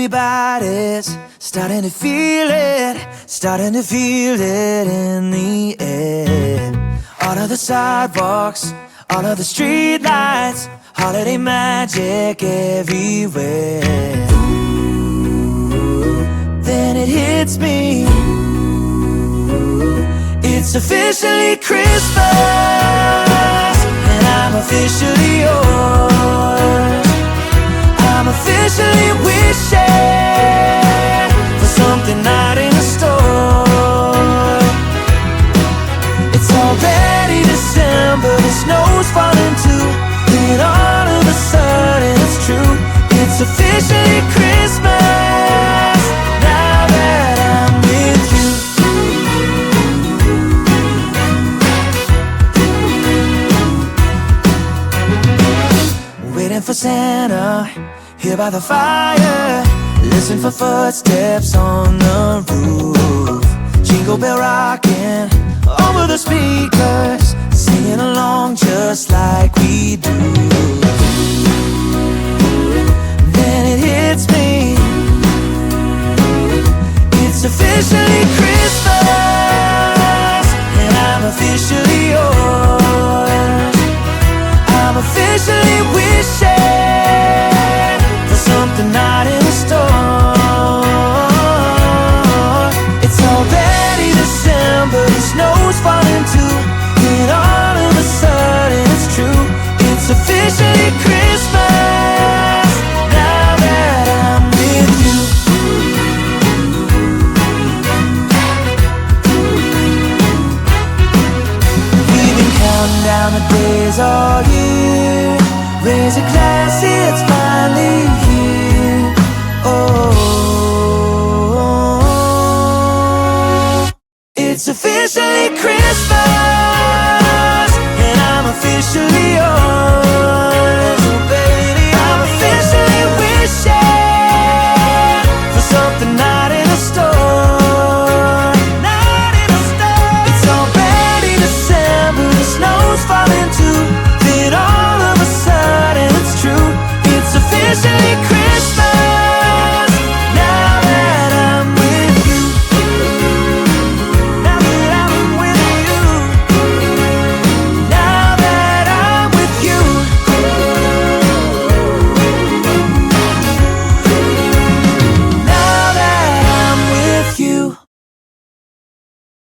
Everybody's starting to feel it, starting to feel it in the air. All of the sidewalks, all of the street lights, holiday magic everywhere. Then it hits me, it's officially Christmas, and I'm officially yours. I'm officially wishing for something not in the store. It's already December, the snow's falling too, then all of a sudden it's true. It's officially Christmas, now that I'm with you. Waiting for Santa here by the fire, listen for footsteps on the roof. Jingle bell rocking over the speakers, singing along just like we do. Then it hits me, it's officially Christmas, and I'm officially yours. I'm officially wishing something not in the store. It's already December, the snow's falling too, and all of a sudden it's true. It's officially Christmas, now that I'm with you. We've been counting down the days all year, raise a glass, it's finally here. Oh, it's officially Christmas.